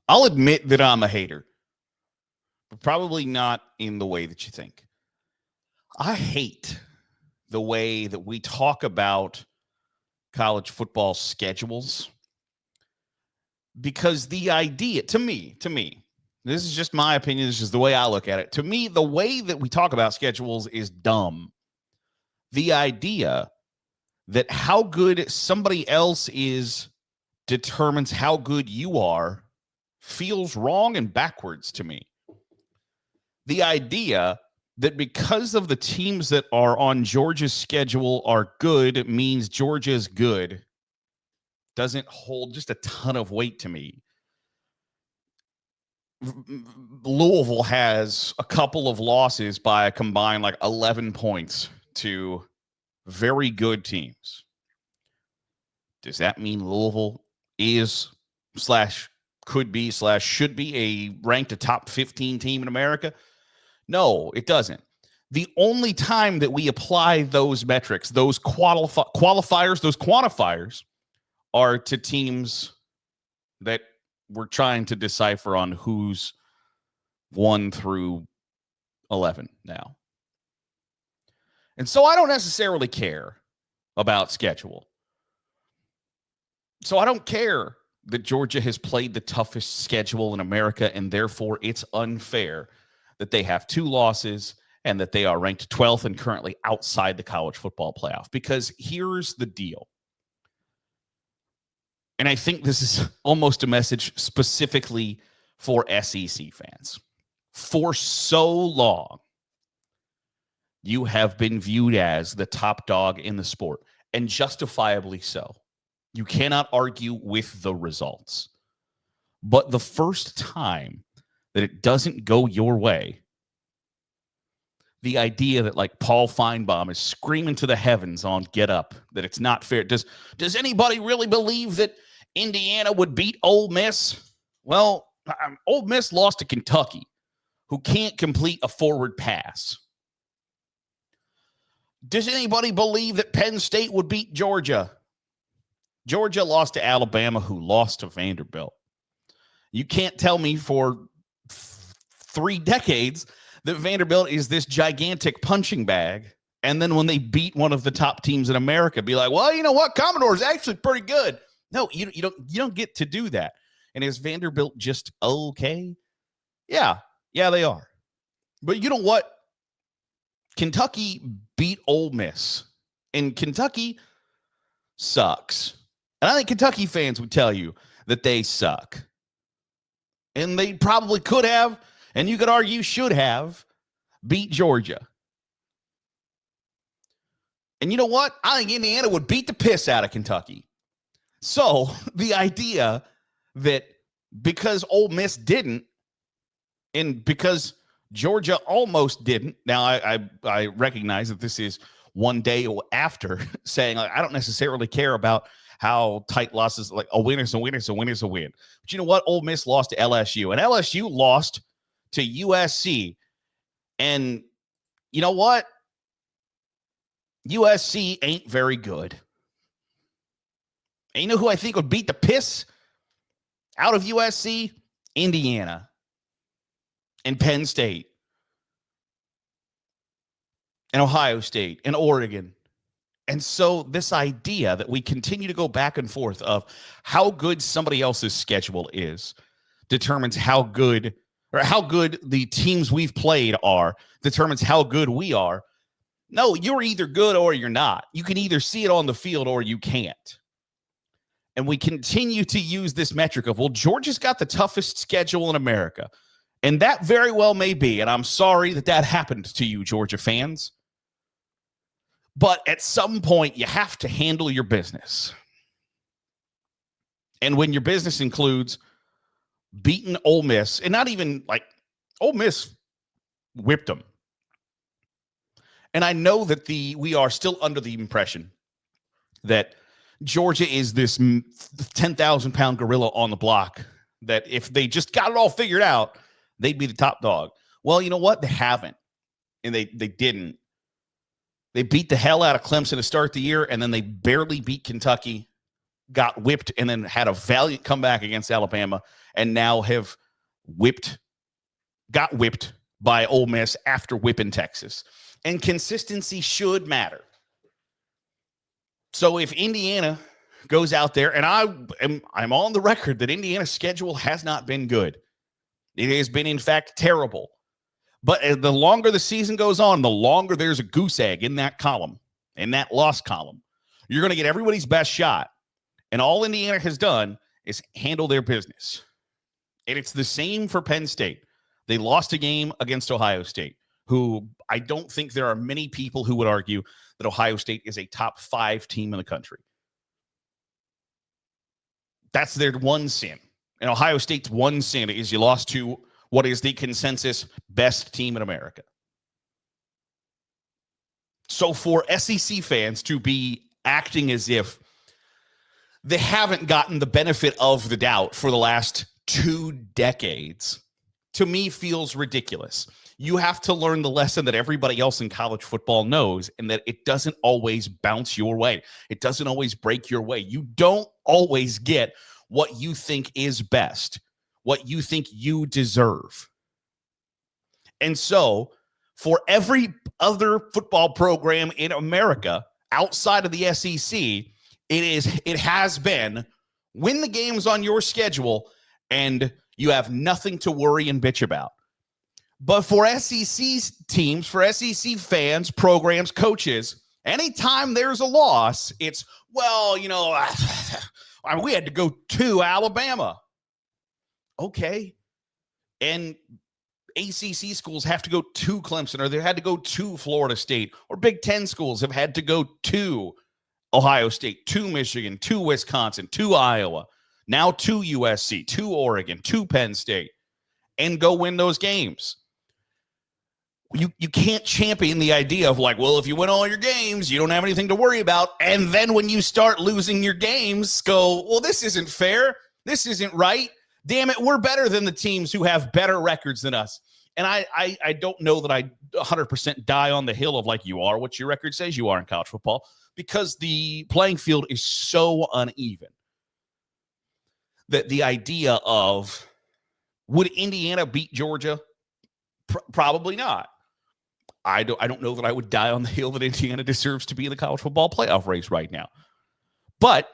I'll admit that I'm a hater, but probably not in the way that you think. I hate the way that we talk about college football schedules because the idea, to me, this is just my opinion. This is the way I look at it. To me, the way that we talk about schedules is dumb. The idea that how good somebody else is determines how good you are feels wrong and backwards to me. The idea that because of the teams that are on Georgia's schedule are good means Georgia's good doesn't hold just a ton of weight to me. Louisville has a couple of losses by a combined like 11 points to very good teams. Does that mean Louisville is slash could be slash should be a ranked a top 15 team in America? No, it doesn't. The only time that we apply those metrics, those qualifiers, those quantifiers are to teams that we're trying to decipher on who's 1 through 11 now. And so I don't necessarily care about schedule. So I don't care that Georgia has played the toughest schedule in America, and therefore it's unfair that they have 2 losses and that they are ranked 12th and currently outside the college football playoff. Because here's the deal. And I think this is almost a message specifically for SEC fans. For so long, you have been viewed as the top dog in the sport, and justifiably so. You cannot argue with the results. But the first time that it doesn't go your way, the idea that like Paul Feinbaum is screaming to the heavens on Get Up, that it's not fair. Does anybody really believe that Indiana would beat Ole Miss? Well, Ole Miss lost to Kentucky, who can't complete a forward pass. Does anybody believe that Penn State would beat Georgia? Georgia lost to Alabama, who lost to Vanderbilt. You can't tell me for 3 decades that Vanderbilt is this gigantic punching bag, and then when they beat one of the top teams in America, be like, well, you know what? Commodore's actually pretty good. No, you don't get to do that. And is Vanderbilt just okay? Yeah, they are. But you know what? Kentucky beat Ole Miss, and Kentucky sucks. And I think Kentucky fans would tell you that they suck. And they probably could have, and you could argue should have, beat Georgia. And you know what? I think Indiana would beat the piss out of Kentucky. So the idea that because Ole Miss didn't, and because Georgia almost didn't, now I recognize that this is one day after saying, like, I don't necessarily care about how tight losses, like a win is a win is a win is a win. But you know what? Ole Miss lost to LSU, and LSU lost to USC. And you know what? USC ain't very good. And you know who I think would beat the piss out of USC? Indiana and Penn State and Ohio State and Oregon. And so this idea that we continue to go back and forth of how good somebody else's schedule is determines how good, or how good the teams we've played are determines how good we are. No, you're either good or you're not. You can either see it on the field or you can't. And we continue to use this metric of, well, Georgia's got the toughest schedule in America. And that very well may be. And I'm sorry that happened to you, Georgia fans. But at some point, you have to handle your business. And when your business includes beating Ole Miss, and not even like Ole Miss whipped them. And I know that we are still under the impression that Georgia is this 10,000-pound gorilla on the block, that if they just got it all figured out, they'd be the top dog. Well, you know what? They haven't. And they didn't. They beat the hell out of Clemson to start the year, and then they barely beat Kentucky. got whipped and then had a valiant comeback against Alabama, and now have got whipped by Ole Miss after whipping Texas. And consistency should matter. So if Indiana goes out there, and I'm on the record that Indiana's schedule has not been good. It has been, in fact, terrible. But the longer the season goes on, the longer there's a goose egg in that column, in that loss column. You're going to get everybody's best shot. And all Indiana has done is handle their business. And it's the same for Penn State. They lost a game against Ohio State, who I don't think there are many people who would argue that Ohio State is a top 5 team in the country. That's their one sin. And Ohio State's one sin is you lost to what is the consensus best team in America. So for SEC fans to be acting as if they haven't gotten the benefit of the doubt for the last 2 decades, to me feels ridiculous. You have to learn the lesson that everybody else in college football knows, and that it doesn't always bounce your way. It doesn't always break your way. You don't always get what you think is best, what you think you deserve. And so for every other football program in America outside of the SEC, it has been win the games on your schedule and you have nothing to worry and bitch about. But for SEC teams, for SEC fans, programs, coaches, anytime there's a loss, it's, well, you know, we had to go to Alabama. Okay. And ACC schools have to go to Clemson, or they had to go to Florida State, or Big Ten schools have had to go to Ohio State, to Michigan, to Wisconsin, to Iowa, now to USC, to Oregon, to Penn State, and go win those games. You can't champion the idea of like, well, if you win all your games, you don't have anything to worry about. And then when you start losing your games, go, well, this isn't fair. This isn't right. Damn it, we're better than the teams who have better records than us. And I don't know that I 100% die on the hill of like, you are what your record says you are in college football, because the playing field is so uneven that the idea of, would Indiana beat Georgia? Probably not. I don't know that I would die on the hill that Indiana deserves to be in the college football playoff race right now. But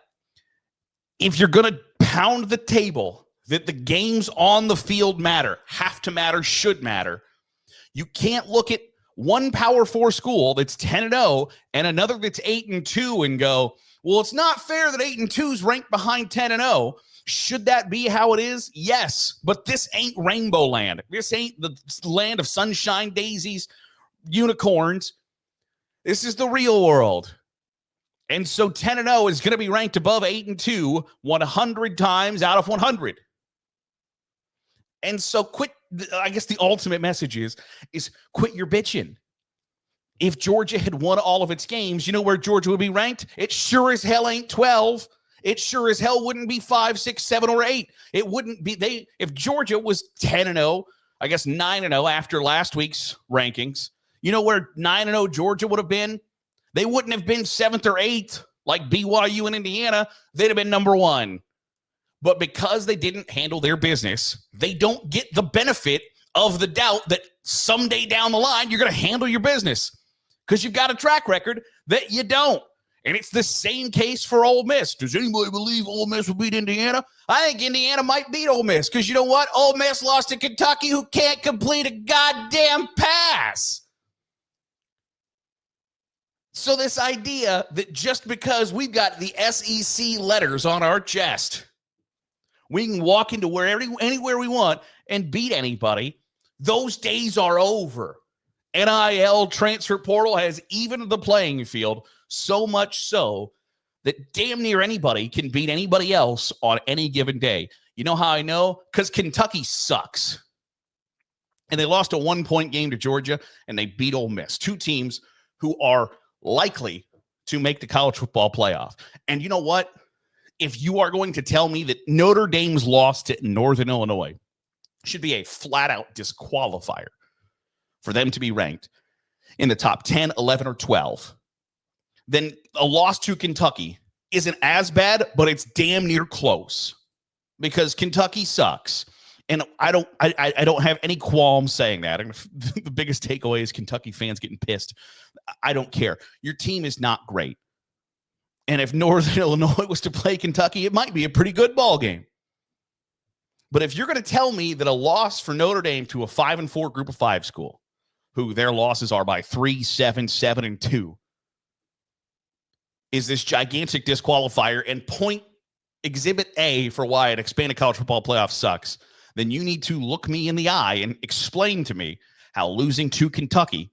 if you're going to pound the table that the games on the field matter, have to matter, should matter, you can't look at one Power 4 school that's 10-0 and another that's 8-2 and go, well, it's not fair that 8-2 is ranked behind 10-0. Should that be how it is? Yes, but this ain't rainbow land. This ain't the land of sunshine, daisies, unicorns. This is the real world. And so 10-0 is going to be ranked above 8-2 100 times out of 100. And so quit. I guess the ultimate message is quit your bitching. If Georgia had won all of its games, you know where Georgia would be ranked? It sure as hell ain't 12. It sure as hell wouldn't be 5, 6, 7, or 8. It wouldn't be. If Georgia was 10-0, I guess 9-0 after last week's rankings, you know where 9-0 Georgia would have been? They wouldn't have been 7th or 8th like BYU and Indiana. They'd have been number 1. But because they didn't handle their business, they don't get the benefit of the doubt that someday down the line you're going to handle your business, because you've got a track record that you don't. And it's the same case for Ole Miss. Does anybody believe Ole Miss will beat Indiana? I think Indiana might beat Ole Miss, because you know what? Ole Miss lost to Kentucky, who can't complete a goddamn pass. So this idea that just because we've got the SEC letters on our chest, we can walk into anywhere we want and beat anybody, those days are over. NIL transfer portal has evened the playing field, so much so that damn near anybody can beat anybody else on any given day. You know how I know? Because Kentucky sucks. And they lost a 1-point game to Georgia, and they beat Ole Miss. 2 teams who are likely to make the college football playoff. And you know what? If you are going to tell me that Notre Dame's loss to Northern Illinois should be a flat-out disqualifier for them to be ranked in the top 10, 11, or 12, then a loss to Kentucky isn't as bad, but it's damn near close because Kentucky sucks. And I don't have any qualms saying that. And the biggest takeaway is Kentucky fans getting pissed. I don't care. Your team is not great. And if Northern Illinois was to play Kentucky, it might be a pretty good ball game. But if you're going to tell me that a loss for Notre Dame to a 5-4 group of 5 school, who their losses are by 3, 7, 7, and 2, is this gigantic disqualifier and point exhibit A for why an expanded college football playoff sucks, then you need to look me in the eye and explain to me how losing to Kentucky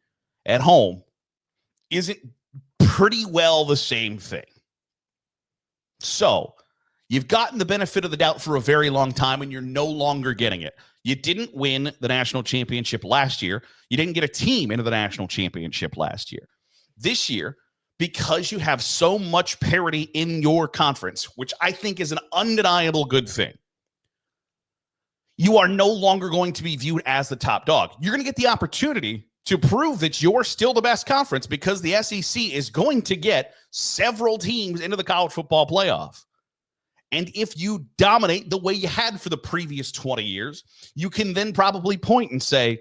at home isn't pretty well the same thing. So you've gotten the benefit of the doubt for a very long time, and you're no longer getting it. You didn't win the national championship last year. You didn't get a team into the national championship last year. This year, because you have so much parity in your conference, which I think is an undeniable good thing, you are no longer going to be viewed as the top dog. You're going to get the opportunity to prove that you're still the best conference because the SEC is going to get several teams into the college football playoff. And if you dominate the way you had for the previous 20 years, you can then probably point and say,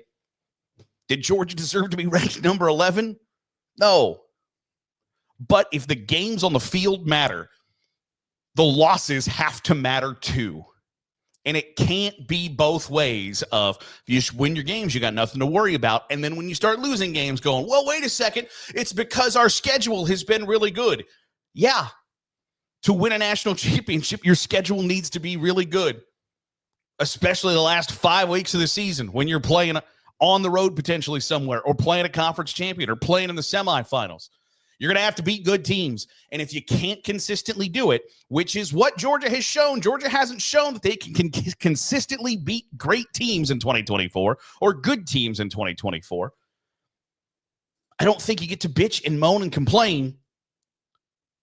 did Georgia deserve to be ranked number 11? No. But if the games on the field matter, the losses have to matter too. And it can't be both ways of you win your games, you got nothing to worry about. And then when you start losing games going, well, wait a second, it's because our schedule has been really good. Yeah. To win a national championship, your schedule needs to be really good, especially the last 5 weeks of the season when you're playing on the road potentially somewhere or playing a conference champion or playing in the semifinals. You're going to have to beat good teams. And if you can't consistently do it, which is what Georgia has shown, Georgia hasn't shown that they can consistently beat great teams in 2024 or good teams in 2024. I don't think you get to bitch and moan and complain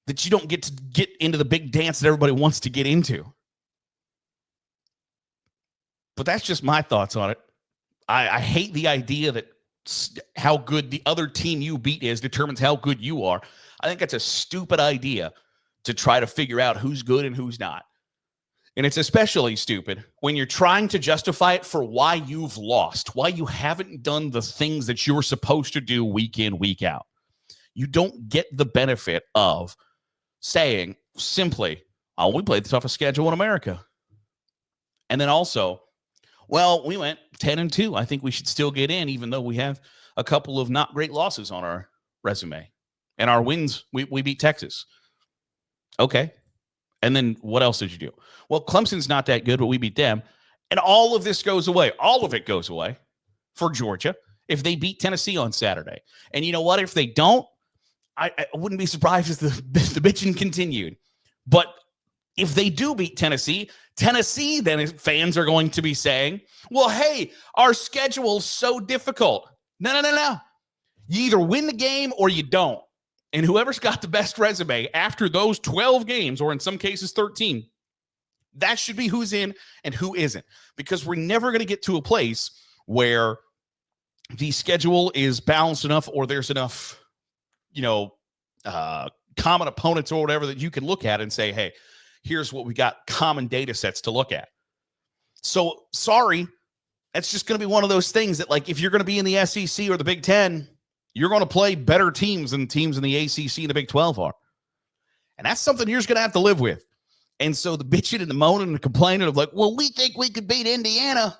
that you don't get to get into the big dance that everybody wants to get into. But that's just my thoughts on it. I hate the idea that how good the other team you beat is determines how good you are. I think that's a stupid idea to try to figure out who's good and who's not. And it's especially stupid when you're trying to justify it for why you've lost, why you haven't done the things that you're supposed to do week in, week out. You don't get the benefit of saying simply, oh, we played the toughest schedule in America. And then also, well, we went 10-2. I think we should still get in, even though we have a couple of not great losses on our resume. And our wins, we beat Texas. Okay. And then what else did you do? Well, Clemson's not that good, but we beat them. And all of this goes away. All of it goes away for Georgia if they beat Tennessee on Saturday. And you know what? If they don't, I wouldn't be surprised if the bitching continued. But if they do beat Tennessee, then fans are going to be saying, well, hey, our schedule's so difficult. No. You either win the game or you don't. And whoever's got the best resume after those 12 games, or in some cases 13, that should be who's in and who isn't. Because we're never going to get to a place where the schedule is balanced enough or there's enough, common opponents or whatever that you can look at and say, hey, here's what we got common data sets to look at. So sorry, it's just going to be one of those things that, like, if you're going to be in the SEC or the Big Ten, you're going to play better teams than teams in the ACC and the Big 12 are. And that's something you're just going to have to live with. And so the bitching and the moaning and the complaining of like, well, we think we could beat Indiana.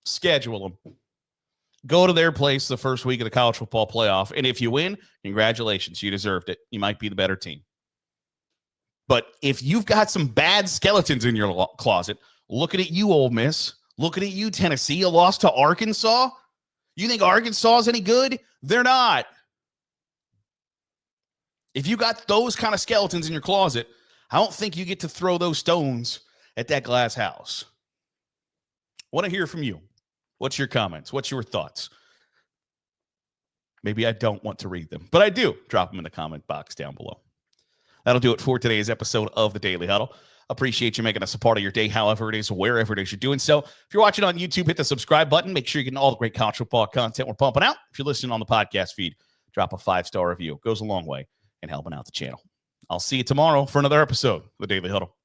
Schedule them. Go to their place the first week of the college football playoff. And if you win, congratulations. You deserved it. You might be the better team. But if you've got some bad skeletons in your closet, looking at you, Ole Miss, looking at you, Tennessee, a loss to Arkansas. You think Arkansas is any good? They're not. If you got those kind of skeletons in your closet, I don't think you get to throw those stones at that glass house. I want to hear from you. What's your comments? What's your thoughts? Maybe I don't want to read them, but I do. Drop them in the comment box down below. That'll do it for today's episode of the Daily Huddle. Appreciate you making us a part of your day, however it is, wherever it is you're doing so. If you're watching on YouTube, hit the subscribe button. Make sure you're getting all the great college football content we're pumping out. If you're listening on the podcast feed, drop a 5-star review. It goes a long way in helping out the channel. I'll see you tomorrow for another episode of the Daily Huddle.